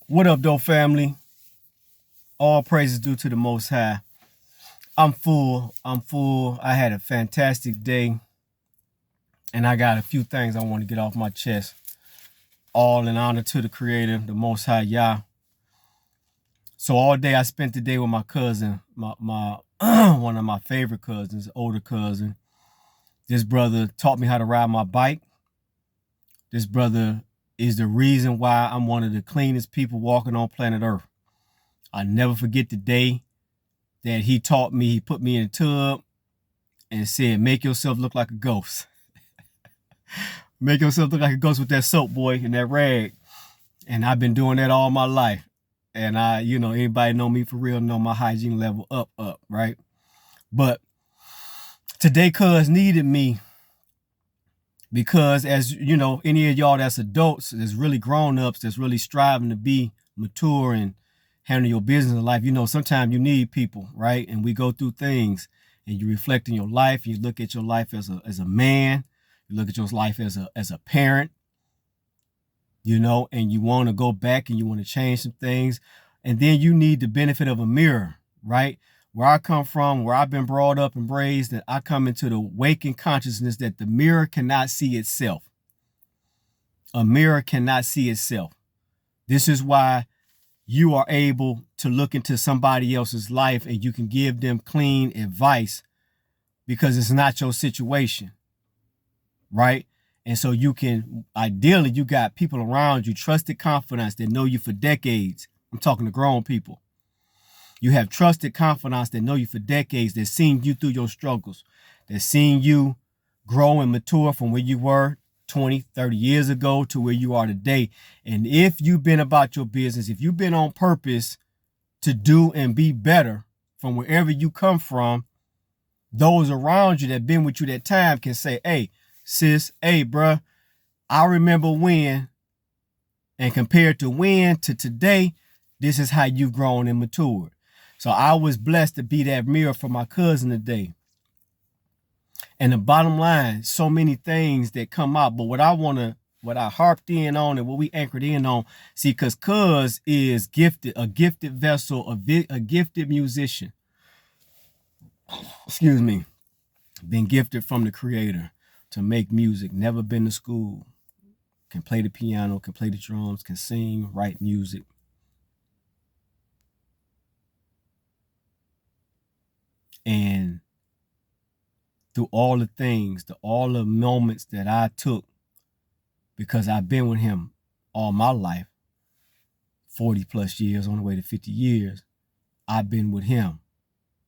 What up, though, family? All praises due to the Most High. I'm full. I'm full. I had a fantastic day, and I got a few things I want to get off my chest. All in honor to the Creator, the Most High Yah. So all day I spent the day with my cousin, my one of my favorite cousins, older cousin. This brother taught me how to ride my bike. This brother is the reason why I'm one of the cleanest people walking on planet Earth. I never forget the day that he taught me. He put me in a tub and said, make yourself look like a ghost. Make yourself look like a ghost with that soap, boy, and that rag. And I've been doing that all my life. And anybody know me for real, know my hygiene level up, right? But today, cuz needed me because, as you know, any of y'all that's adults, that's really grown-ups, that's really striving to be mature and handle your business in life, sometimes you need people, right? And we go through things, and you reflect in your life. You look at your life as a man. You look at your life as a parent, and you want to go back and you want to change some things. And then you need the benefit of a mirror, right? Where I come from, where I've been brought up and raised, that I come into the waking consciousness that the mirror cannot see itself. A mirror cannot see itself. This is why you are able to look into somebody else's life and you can give them clean advice because it's not your situation, right? And so you can, ideally, you got people around you, trusted confidants that know you for decades. I'm talking to grown people. You have trusted confidants that know you for decades, that seen you through your struggles, that seen you grow and mature from where you were 20, 30 years ago to where you are today. And if you've been about your business, if you've been on purpose to do and be better from wherever you come from, those around you that been with you that time can say, hey, sis, hey, bruh, I remember when, and compared to when to today, this is how you've grown and matured. So I was blessed to be that mirror for my cousin today. And the bottom line, so many things that come out, but what I harped in on and what we anchored in on, see, because cuz is gifted, a gifted vessel, a gifted musician. Excuse me. Been gifted from the Creator to make music, never been to school, can play the piano, can play the drums, can sing, write music. And through all the things, all the moments that I took, because I've been with him all my life, 40 plus years, on the way to 50 years, I've been with him.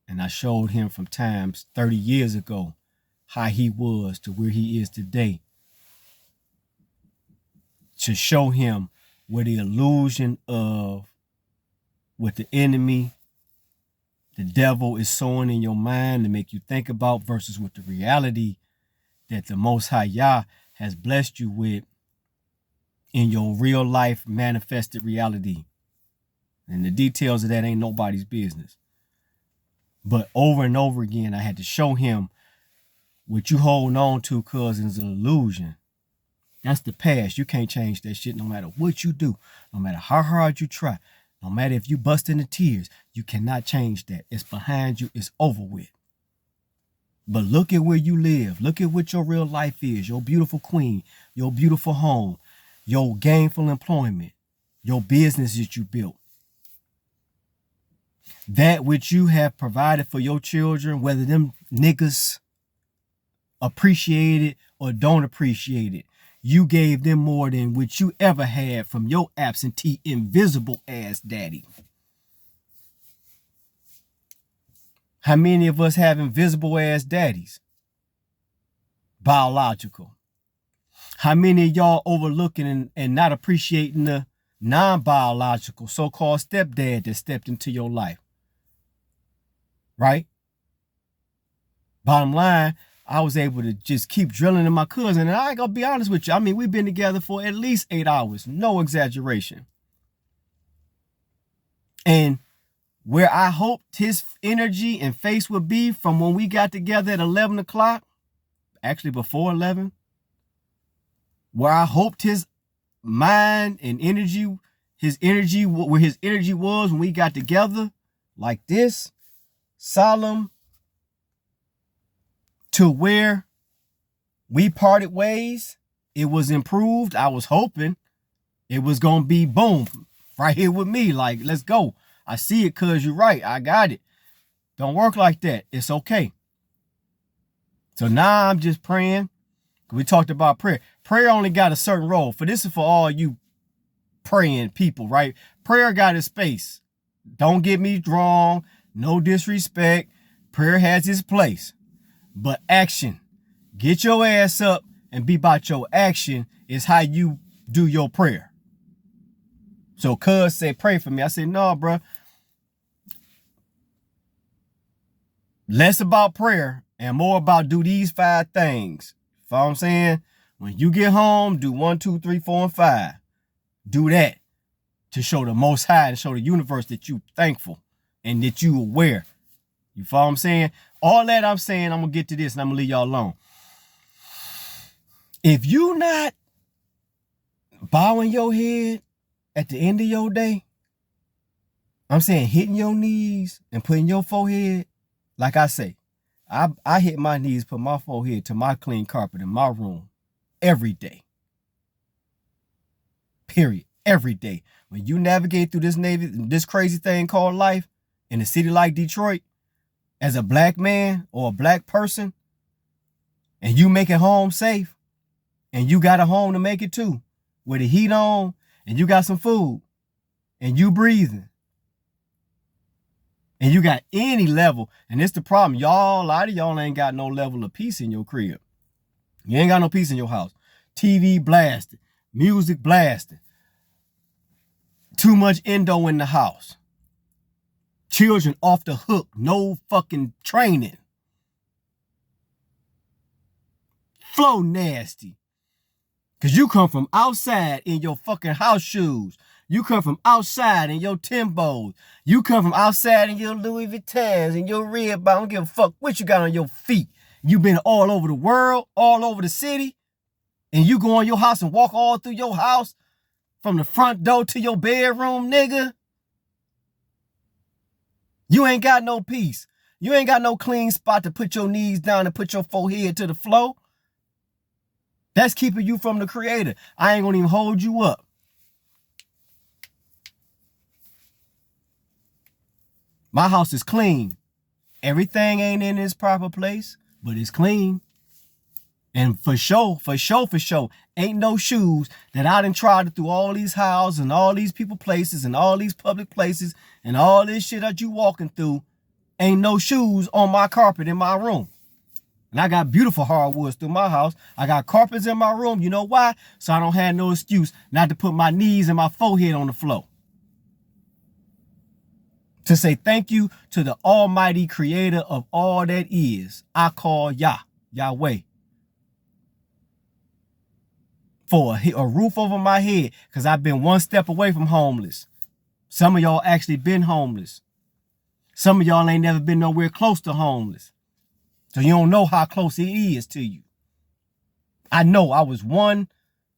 And I showed him from times 30 years ago how he was to where he is today. To show him where the illusion of what the enemy, the devil is sowing in your mind to make you think about versus what the reality that the Most High Yah has blessed you with in your real life manifested reality. And the details of that ain't nobody's business. But over and over again, I had to show him what you holding on to, cuz, is an illusion. That's the past. You can't change that shit no matter what you do, no matter how hard you try. No matter if you bust into tears, you cannot change that. It's behind you. It's over with. But look at where you live. Look at what your real life is. Your beautiful queen, your beautiful home, your gainful employment, your business that you built. That which you have provided for your children, whether them niggas appreciate it or don't appreciate it, you gave them more than what you ever had from your absentee, invisible ass daddy. How many of us have invisible ass daddies? Biological. How many of y'all overlooking and not appreciating the non-biological so-called stepdad that stepped into your life? Right? Bottom line, I was able to just keep drilling in my cousin. And I ain't gonna be honest with you. I mean, we've been together for at least 8 hours. No exaggeration. And where I hoped his energy and face would be from when we got together at 11 o'clock, actually before 11, where I hoped his mind and energy his energy, where his energy was when we got together, like this, solemn, to where we parted ways. It was improved. I was hoping it was going to be boom, right here with me. Like, let's go. I see it, cuz you're right. I got it. Don't work like that. It's okay. So now I'm just praying. We talked about prayer. Prayer only got a certain role. For this is for all you praying people, right? Prayer got its space. Don't get me wrong. No disrespect. Prayer has its place. But action. Get your ass up and be about your action is how you do your prayer. So cuz said, pray for me. I said, no, bro. Less about prayer and more about do these 5 things. You know what I'm saying? When you get home, do 1, 2, 3, 4, and 5. Do that to show the Most High and show the universe that you thankful and that you aware. You follow what I'm saying? All that I'm saying, I'm going to get to this and I'm going to leave y'all alone. If you not bowing your head at the end of your day, I'm saying hitting your knees and putting your forehead, like I say, I hit my knees, put my forehead to my clean carpet in my room every day. Period. Every day. When you navigate through this crazy thing called life in a city like Detroit, as a black man or a black person, and you make it home safe, and you got a home to make it to, with the heat on, and you got some food, and you breathing, and you got any level, and it's the problem, y'all, a lot of y'all ain't got no level of peace in your crib. You ain't got no peace in your house. TV blasted, music blasted, too much endo in the house. Children off the hook, no fucking training. Flow nasty. Because you come from outside in your fucking house shoes. You come from outside in your Timbos. You come from outside in your Louis Vuittons and your Reebok. I don't give a fuck what you got on your feet. You been all over the world, all over the city. And you go in your house and walk all through your house from the front door to your bedroom, nigga. You ain't got no peace. You ain't got no clean spot to put your knees down and put your forehead to the floor. That's keeping you from the Creator. I ain't gonna even hold you up. My house is clean. Everything ain't in its proper place, but it's clean. And for sure, ain't no shoes that I done tried through all these houses and all these people places and all these public places and all this shit that you walking through. Ain't no shoes on my carpet in my room. And I got beautiful hardwoods through my house. I got carpets in my room. You know why? So I don't have no excuse not to put my knees and my forehead on the floor. To say thank you to the almighty creator of all that is. I call Yahweh. For a roof over my head, because I've been one step away from homeless. Some of y'all actually been homeless. Some of y'all ain't never been nowhere close to homeless. So you don't know how close it is to you. I know I was one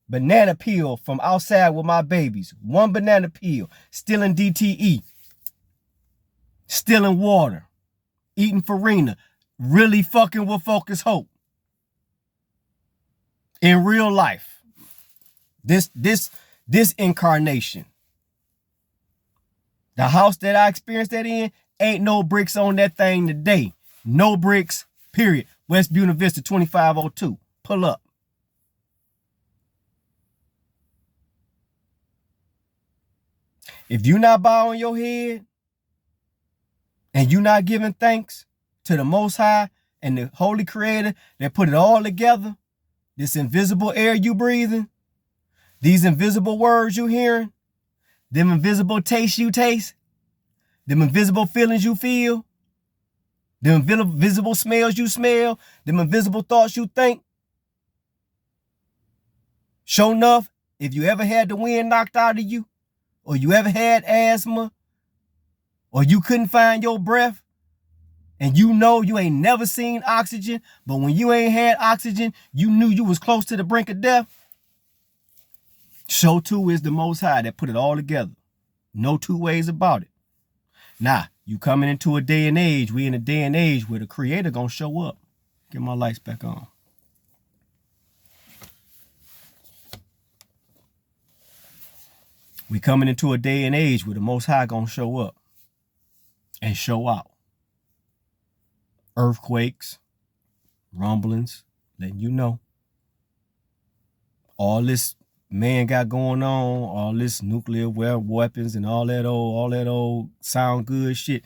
banana peel from outside with my babies. One banana peel, stealing DTE, stealing water, eating farina, really fucking with Focus Hope. In real life. This incarnation. The house that I experienced that in, ain't no bricks on that thing today. No bricks, period. West Buena Vista 2502. Pull up. If you not bowing your head and you not giving thanks to the Most High and the Holy Creator that put it all together, this invisible air you breathing, these invisible words you hearing, them invisible tastes you taste, them invisible feelings you feel, them invisible smells you smell, them invisible thoughts you think. Sure enough, if you ever had the wind knocked out of you, or you ever had asthma, or you couldn't find your breath, and you know you ain't never seen oxygen, but when you ain't had oxygen, you knew you was close to the brink of death. So too is the Most High that put it all together. No two ways about it. Now, you coming into a day and age, we in a day and age where the Creator gonna show up. Get my lights back on. We coming into a day and age where the Most High gonna show up and show out. Earthquakes, rumblings, letting you know. All this man got going on, all this nuclear weapons and all that old sound good shit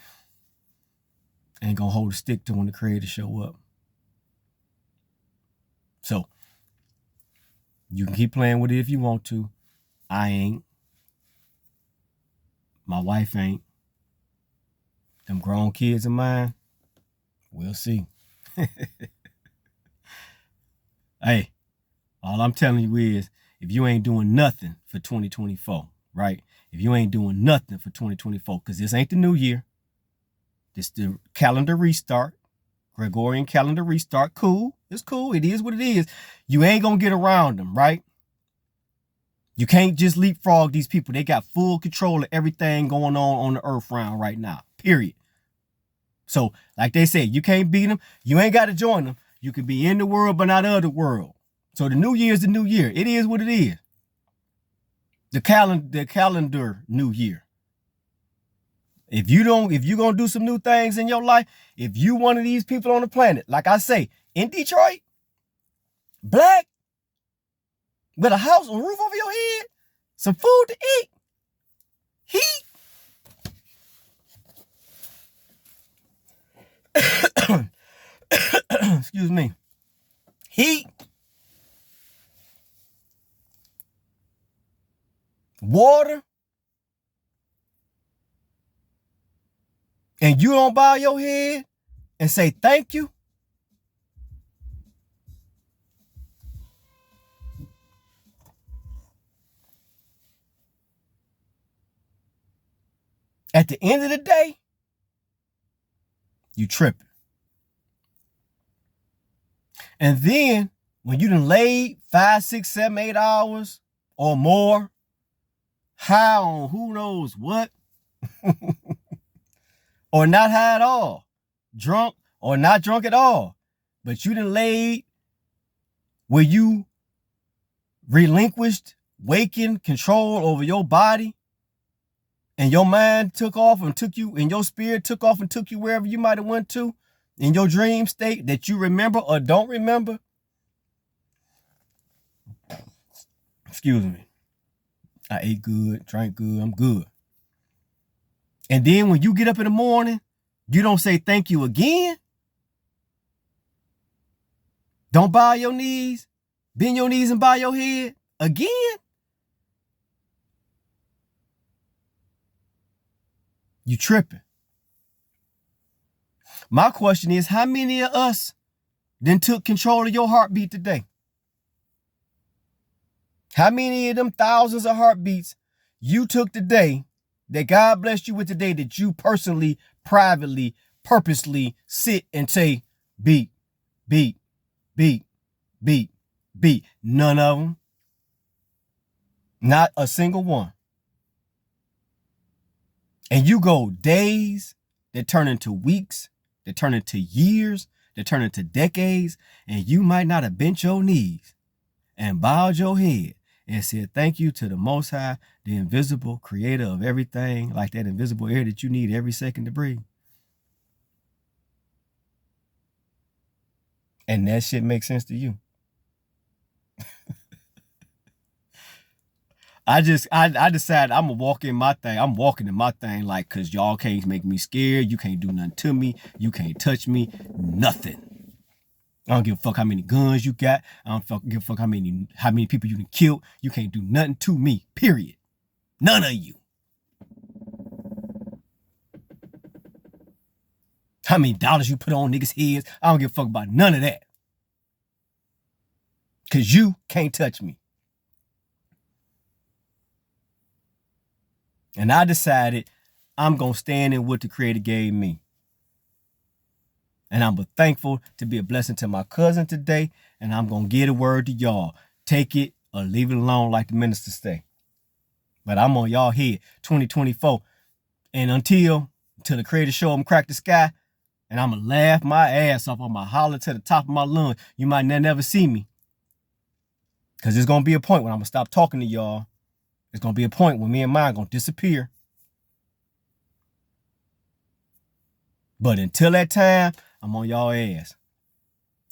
ain't gonna hold a stick to when the Creator show up. So you can keep playing with it if you want to. I ain't. My wife ain't. Them grown kids of mine, we'll see. Hey, all I'm telling you is, if you ain't doing nothing for 2024, right? If you ain't doing nothing for 2024, because this ain't the new year. This the calendar restart. Gregorian calendar restart. Cool. It's cool. It is what it is. You ain't going to get around them, right? You can't just leapfrog these people. They got full control of everything going on the earth round right now. Period. So, like they said, you can't beat them. You ain't got to join them. You can be in the world, but not of the world. So the new year is the new year. It is what it is. The calendar new year. If you're gonna do some new things in your life, if you one of these people on the planet, like I say, in Detroit, black, with a house, a roof over your head, some food to eat, heat. Excuse me. Heat. Water. And you don't bow your head and say thank you. At the end of the day, you tripping. And then when you done laid 5, 6, 7, 8 hours or more, high on who knows what, or not high at all, drunk or not drunk at all, but you done laid where you relinquished waking control over your body, and your mind took off and took you, and your spirit took off and took you wherever you might have went to in your dream state that you remember or don't remember. Excuse me. I ate good, drank good, I'm good. And then when you get up in the morning, you don't say thank you again. Don't bow your knees, bend your knees and bow your head again. You tripping. My question is, how many of us then took control of your heartbeat today? How many of them thousands of heartbeats you took today that God blessed you with today that you personally, privately, purposely sit and say, beat, beat, beat, beat, beat? None of them. Not a single one. And you go days that turn into weeks, that turn into years, that turn into decades, and you might not have bent your knees and bowed your head and said thank you to the Most High, the invisible creator of everything, like that invisible air that you need every second to breathe. And that shit makes sense to you. I decided I'm gonna walk in my thing. I'm walking in my thing like, cause y'all can't make me scared. You can't do nothing to me. You can't touch me. Nothing. I don't give a fuck how many guns you got. I don't give a fuck how many people you can kill. You can't do nothing to me. Period. None of you. How many dollars you put on niggas' heads. I don't give a fuck about none of that. Cause you can't touch me. And I decided I'm going to stand in what the Creator gave me. And I'm thankful to be a blessing to my cousin today. And I'm going to give a word to y'all. Take it or leave it alone like the minister say. But I'm on y'all head 2024. And until the creator show them crack the sky, and I'm going to laugh my ass off. I'm going to holler to the top of my lungs. You might never see me. Because there's going to be a point when I'm going to stop talking to y'all. There's going to be a point when me and mine going to disappear. But until that time, I'm on y'all ass.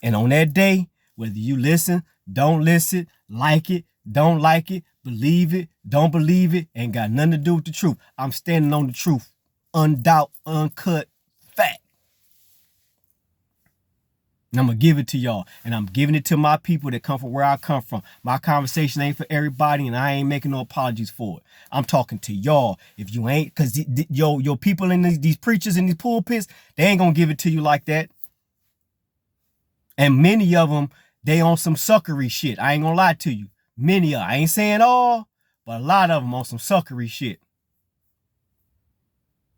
And on that day, whether you listen, don't listen, like it, don't like it, believe it, don't believe it, ain't got nothing to do with the truth. I'm standing on the truth. Undoubt, uncut, fact. And I'm going to give it to y'all. And I'm giving it to my people that come from where I come from. My conversation ain't for everybody, and I ain't making no apologies for it. I'm talking to y'all. If you ain't, because your people in these preachers in these pulpits, they ain't going to give it to you like that. And many of them, they on some suckery shit. I ain't going to lie to you. Many of them. I ain't saying all, but a lot of them on some suckery shit.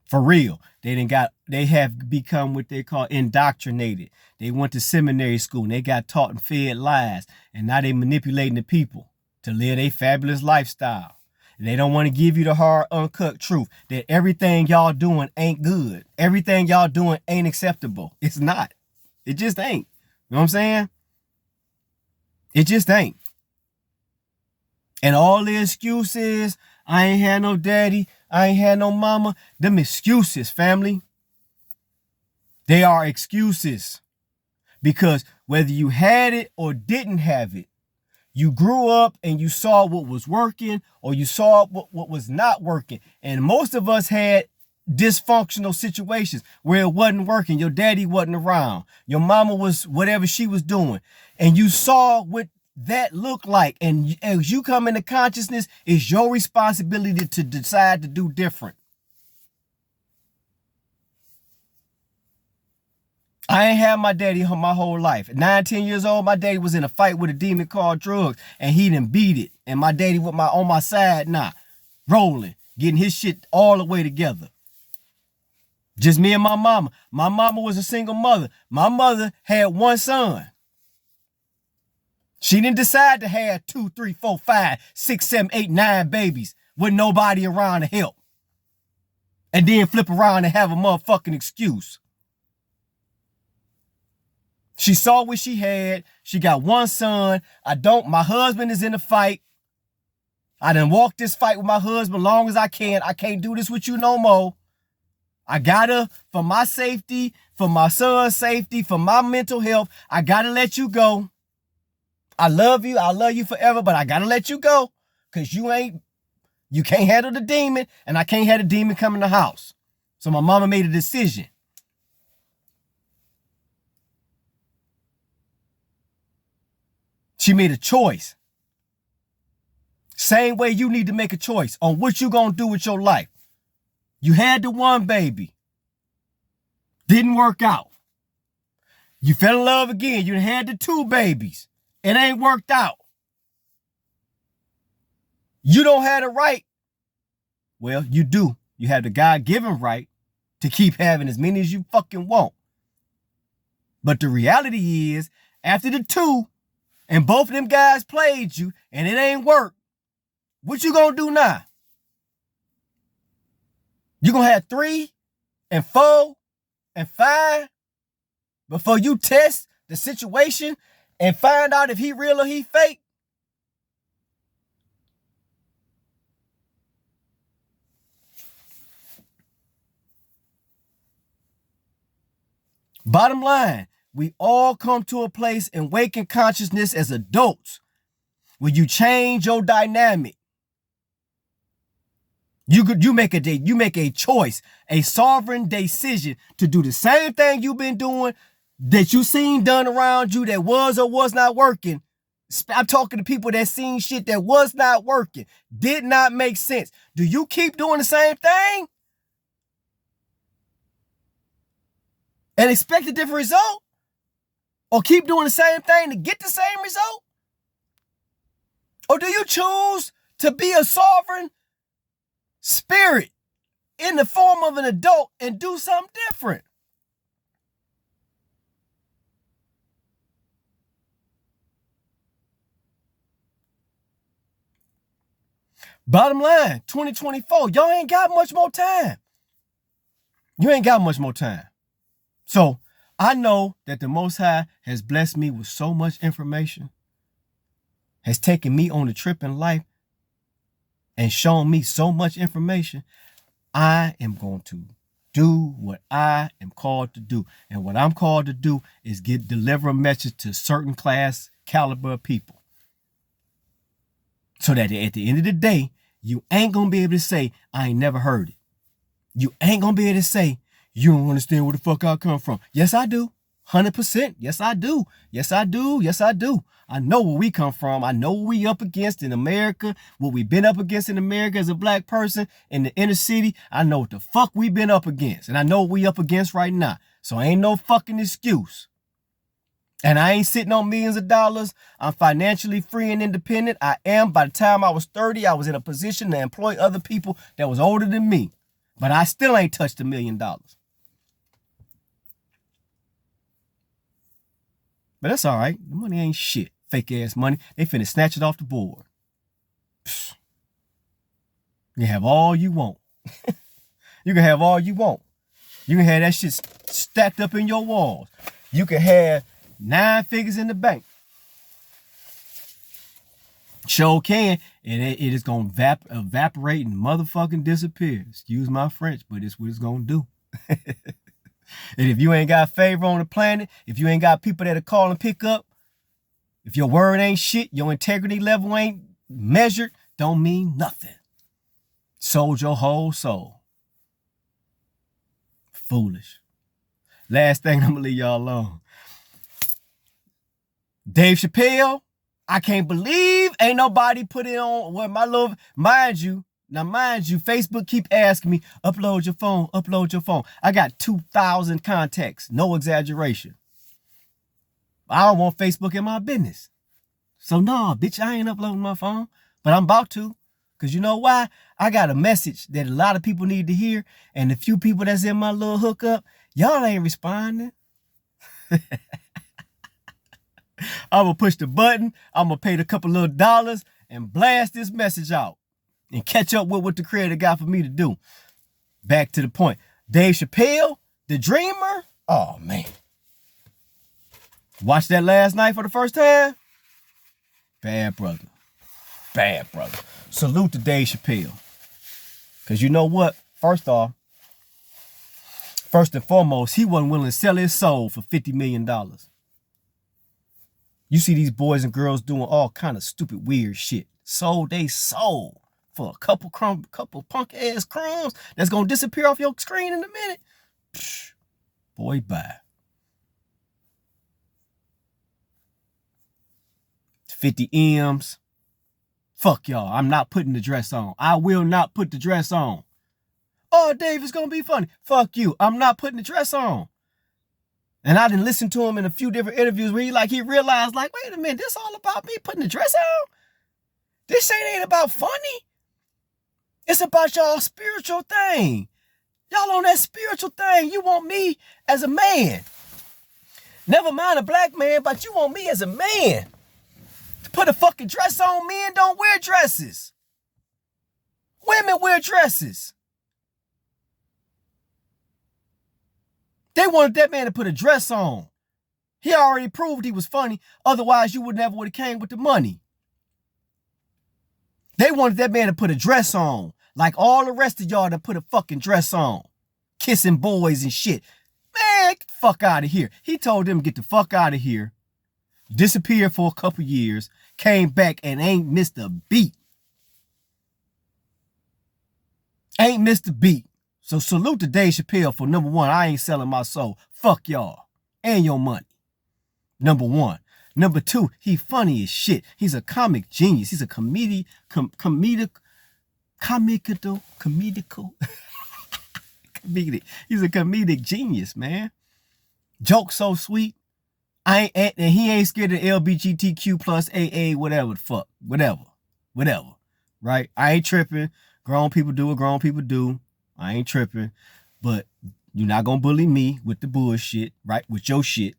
For real. They have become what they call indoctrinated. They went to seminary school and they got taught and fed lies. And now they manipulating the people to live a fabulous lifestyle. And they don't want to give you the hard, uncut truth that everything y'all doing ain't good. Everything y'all doing ain't acceptable. It's not. It just ain't. You know what I'm saying? It just ain't. And all the excuses, I ain't had no daddy, I ain't had no mama, them excuses, family. They are excuses. Because whether you had it or didn't have it, you grew up and you saw what was working or you saw what was not working. And most of us had dysfunctional situations where it wasn't working. Your daddy wasn't around. Your mama was whatever she was doing. And you saw what that looked like. And as you come into consciousness, it's your responsibility to decide to do different. I ain't had my daddy my whole life. At 9, 10 years old, my daddy was in a fight with a demon called drugs, and he done beat it. And my daddy on my side now, rolling, getting his shit all the way together. Just me and my mama. My mama was a single mother. My mother had one son. She didn't decide to have 2, 3, 4, 5, 6, 7, 8, 9 babies with nobody around to help. And then flip around and have a motherfucking excuse. She saw what she had. She got one son. My husband is in a fight. I done walked this fight with my husband long as I can. I can't do this with you no more. I gotta, for my safety, for my son's safety, for my mental health, I gotta let you go. I love you forever, but I gotta let you go. Cause you can't handle the demon, and I can't have the demon come in the house. So my mama made a decision. She made a choice. Same way you need to make a choice on what you gonna do with your life. You had the one baby. Didn't work out. You fell in love again. You had the 2 babies. It ain't worked out. You don't have the right. Well, you do. You have the God-given right to keep having as many as you fucking want. But the reality is, after the 2, and both of them guys played you, and it ain't worked, what you gonna do now? You gonna have 3 and 4 and 5 before you test the situation and find out if he real or he fake? Bottom line, we all come to a place in waking consciousness as adults where you change your dynamic. You make a choice, a sovereign decision to do the same thing you've been doing that you seen done around you that was or was not working. I'm talking to people that seen shit that was not working, did not make sense. Do you keep doing the same thing and expect a different result? Or keep doing the same thing to get the same result? Or do you choose to be a sovereign spirit in the form of an adult and do something different? Bottom line, 2024, y'all ain't got much more time. You ain't got much more time. So I know that the Most High has blessed me with so much information, has taken me on a trip in life and shown me so much information. I am going to do what I am called to do. And what I'm called to do is deliver a message to certain class caliber of people. So that at the end of the day, you ain't going to be able to say, I ain't never heard it. You ain't going to be able to say, you don't understand where the fuck I come from. Yes, I do. 100%. Yes, I do. Yes, I do. Yes, I do. I know where we come from. I know what we up against in America, what we've been up against in America as a black person in the inner city. I know what the fuck we've been up against. And I know what we up against right now. So ain't no fucking excuse. And I ain't sitting on millions of dollars. I'm financially free and independent. I am. By the time I was 30, I was in a position to employ other people that was older than me. But I still ain't touched $1 million. But that's all right. The money ain't shit. Fake ass money. They finna snatch it off the board. Psh. You can have all you want. You can have all you want. You can have that shit stacked up in your walls. You can have 9 figures in the bank. Sure can. And it is going to evaporate and motherfucking disappear. Excuse my French, but it's what it's going to do. And if you ain't got favor on the planet, if you ain't got people that'll call and pick up, if your word ain't shit, your integrity level ain't measured, don't mean nothing. Sold your whole soul. Foolish. Last thing, I'm going to leave y'all alone. Dave Chappelle, I can't believe ain't nobody put it on. Well, my love, mind you, Facebook keep asking me, upload your phone, upload your phone. I got 2,000 contacts, no exaggeration. I don't want Facebook in my business. So no, bitch, I ain't uploading my phone, but I'm about to. Because you know why? I got a message that a lot of people need to hear, and the few people that's in my little hookup, y'all ain't responding. I'm going to push the button, I'm going to pay a couple little dollars and blast this message out. And catch up with what the creator got for me to do. Back to the point. Dave Chappelle, the dreamer. Oh, man. Watched that last night for the first time? Bad brother. Bad brother. Salute to Dave Chappelle. Because you know what? First and foremost, he wasn't willing to sell his soul for $50 million. You see these boys and girls doing all kind of stupid, weird shit. Sold they soul for a couple punk ass crumbs that's gonna disappear off your screen in a minute. Psh, boy, bye. 50 M's. Fuck y'all. I'm not putting the dress on. I will not put the dress on. Oh, Dave, it's gonna be funny. Fuck you. I'm not putting the dress on. And I didn't listen to him in a few different interviews where he realized, like, wait a minute, this all about me putting the dress on? This ain't about funny. It's about y'all spiritual thing. Y'all on that spiritual thing. You want me as a man. Never mind a black man, but you want me as a man. To put a fucking dress on. Men don't wear dresses. Women wear dresses. They wanted that man to put a dress on. He already proved he was funny. Otherwise, you would never would have came with the money. They wanted that man to put a dress on. Like all the rest of y'all that put a fucking dress on. Kissing boys and shit. Man, get the fuck out of here. He told them to get the fuck out of here. Disappeared for a couple years. Came back and ain't missed a beat. Ain't missed a beat. So salute to Dave Chappelle for number one, I ain't selling my soul. Fuck y'all. And your money. Number one. Number two, he funny as shit. He's a comic genius. He's a comedical. He's a comedic genius, man. Joke so sweet. And he ain't scared of LGBTQ plus AA, whatever the fuck. Whatever. Right? I ain't tripping. Grown people do what grown people do. I ain't tripping. But you're not gonna bully me with the bullshit, right? With your shit.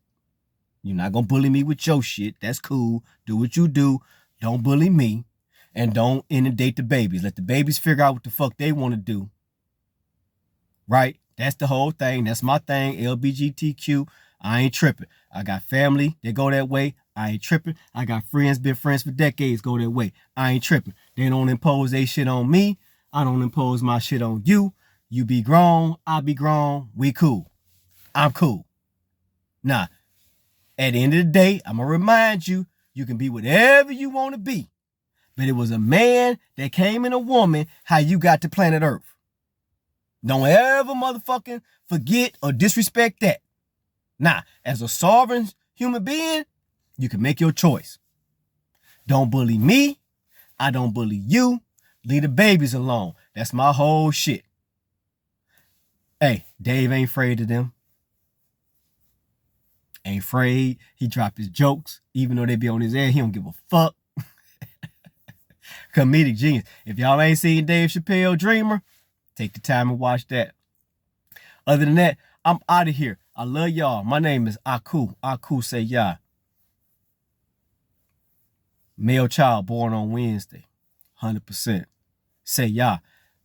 You're not gonna bully me with your shit. That's cool. Do what you do. Don't bully me. And don't inundate the babies. Let the babies figure out what the fuck they want to do. Right? That's the whole thing. That's my thing. LBGTQ. I ain't tripping. I got family that go that way. I ain't tripping. I got friends, been friends for decades, go that way. I ain't tripping. They don't impose they shit on me. I don't impose my shit on you. You be grown. I be grown. We cool. I'm cool. Nah. At the end of the day, I'm going to remind you, you can be whatever you want to be. But it was a man that came in a woman how you got to planet Earth. Don't ever motherfucking forget or disrespect that. Nah, as a sovereign human being, you can make your choice. Don't bully me. I don't bully you. Leave the babies alone. That's my whole shit. Hey, Dave ain't afraid of them. Ain't afraid. He dropped his jokes. Even though they be on his ass, he don't give a fuck. Comedic genius. If y'all ain't seen Dave Chappelle Dreamer, take the time and watch that. Other than that, I'm out of here. I love y'all. My name is Aku. Aku say ya. Male child born on Wednesday. 100%. Say ya.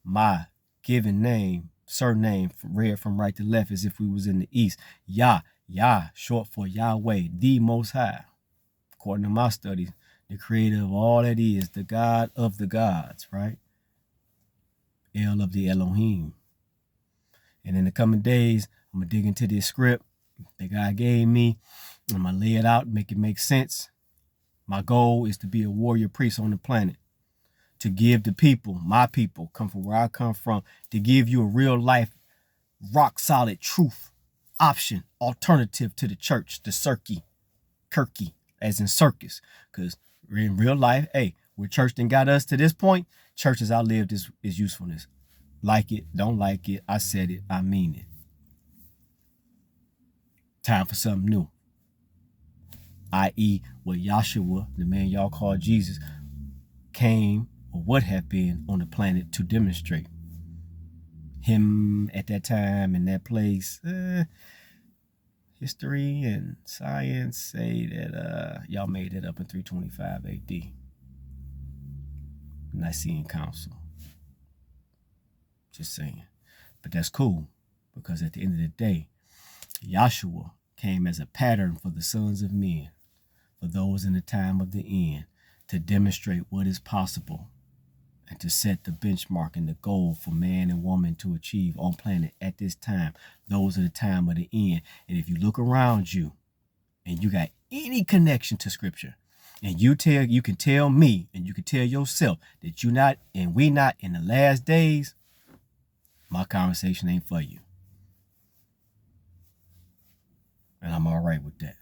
My given name, surname, read from right to left as if we was in the East. Yah. Yah, short for Yahweh, the Most High. According to my studies, the creator of all that is, the God of the gods, right? El of the Elohim. And in the coming days, I'm going to dig into this script that God gave me. I'm going to lay it out, make it make sense. My goal is to be a warrior priest on the planet. To give the people, my people, come from where I come from, to give you a real life, rock solid truth. Option, alternative to the church, the circuit, Kirky, as in circus. Because in real life, hey, where church done got us to this point, church has outlived its usefulness. Like it, don't like it, I said it, I mean it. Time for something new. I.e., what Yahshua, the man y'all call Jesus, came or would have been on the planet to demonstrate. Him at that time in that place, history and science say that y'all made it up in 325 AD. Nicene Council. Just saying. But that's cool, because at the end of the day, Yahshua came as a pattern for the sons of men, for those in the time of the end, to demonstrate what is possible and to set the benchmark and the goal for man and woman to achieve on planet at this time. Those are the time of the end. And if you look around you and you got any connection to scripture, and you can tell me and you can tell yourself that you're not and we not in the last days, my conversation ain't for you. And I'm all right with that.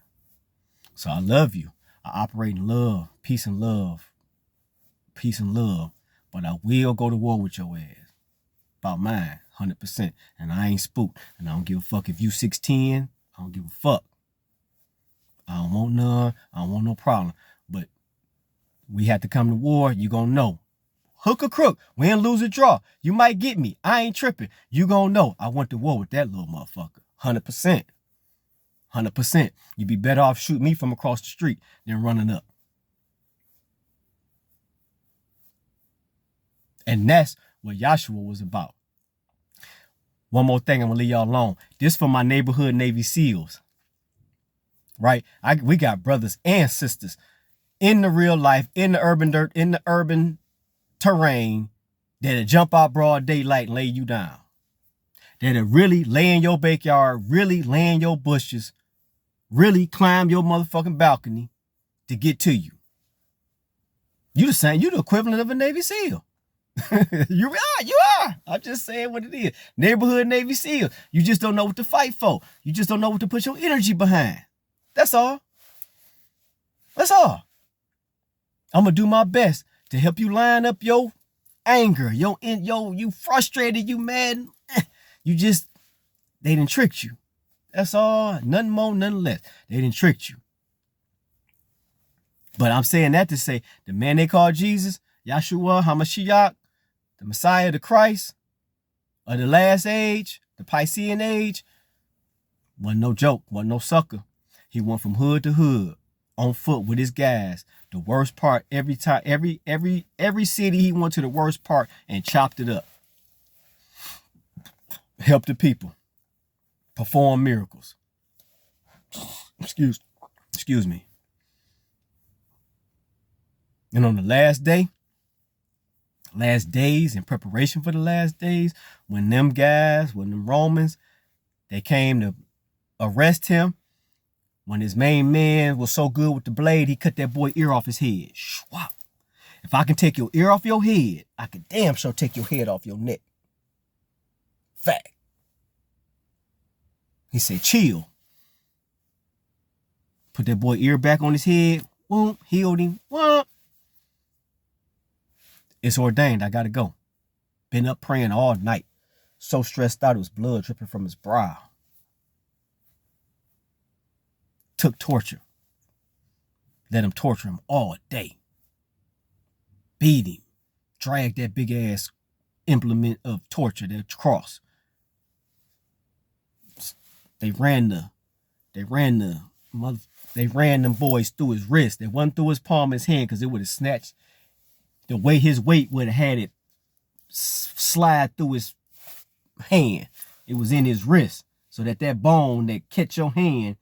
So I love you. I operate in love, peace and love, peace and love. But I will go to war with your ass. About mine, 100%. And I ain't spooked. And I don't give a fuck if you 6'10". I don't give a fuck. I don't want none. I don't want no problem. But we have to come to war. You gonna know. Hook or crook. Win, lose or draw. You might get me. I ain't tripping. You gonna know. I went to war with that little motherfucker. 100%. 100%. You'd be better off shooting me from across the street than running up. And that's what Yahshua was about. One more thing, I'm going to leave y'all alone. This for my neighborhood Navy SEALs. Right? We got brothers and sisters in the real life, in the urban dirt, in the urban terrain, that'll jump out broad daylight and lay you down. That'll really lay in your backyard, really lay in your bushes, really climb your motherfucking balcony to get to you. You the same, you the equivalent of a Navy SEAL. You are. I'm just saying what it is. Neighborhood Navy SEAL. You just don't know what to fight for. You just don't know what to put your energy behind. That's all. That's all. I'm gonna do my best to help you line up your anger, you frustrated, you mad. They done tricked you. That's all. Nothing more, nothing less. They done tricked you. But I'm saying that to say the man they call Jesus, Yahshua HaMashiach, the Messiah, the Christ of the last age, the Piscean age, wasn't no joke, wasn't no sucker. He went from hood to hood, on foot with his guys, The worst part every time, every city he went to, the worst part and chopped it up. Help the people. Perform miracles. Excuse me. And on the last days, in preparation for the last days, when them Romans, they came to arrest him, when his main man was so good with the blade, he cut that boy ear off his head. Wow. If I can take your ear off your head, I can damn sure take your head off your neck. Fact. He said, chill. Put that boy ear back on his head. Whoop, healed him. Whoop. It's ordained. I got to go. Been up praying all night. So stressed out, it was blood dripping from his brow. Took torture. Let him torture him all day. Beat him. Dragged that big ass implement of torture, that cross. They ran them boys through his wrist. They wasn't through his palm, his hand, because it would have snatched. The way his weight would have had it slide through his hand. It was in his wrist, so that bone that catch your hand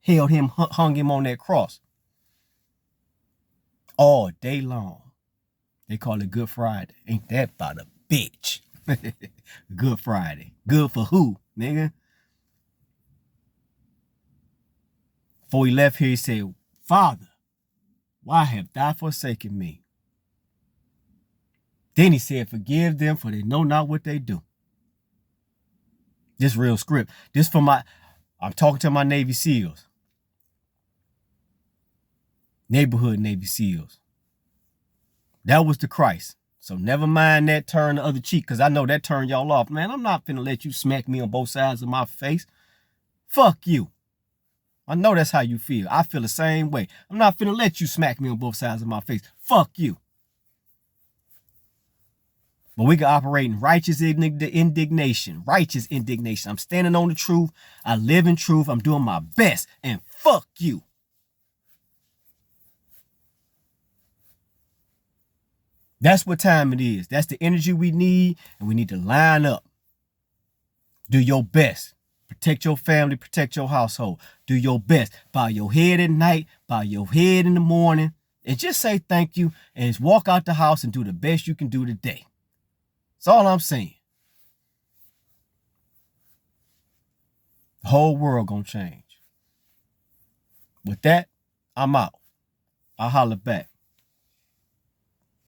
hung him on that cross all day long. They call it Good Friday. Ain't that about a bitch? Good Friday. Good for who, nigga? Before he left here, he said, Father, why have thou forsaken me? Then he said, forgive them, for they know not what they do. This real script. I'm talking to my Navy SEALs. Neighborhood Navy SEALs. That was the Christ. So never mind that turn the other cheek, because I know that turned y'all off. Man, I'm not finna let you smack me on both sides of my face. Fuck you. I know that's how you feel. I feel the same way. I'm not finna let you smack me on both sides of my face. Fuck you. But we can operate in righteous indignation. Righteous indignation. I'm standing on the truth. I live in truth. I'm doing my best. And fuck you. That's what time it is. That's the energy we need. And we need to line up. Do your best. Protect your family, protect your household. Do your best. Bow your head at night, bow your head in the morning, and just say thank you, and just walk out the house and do the best you can do today. That's all I'm saying. The whole world gonna change. With that, I'm out. I'll holler back.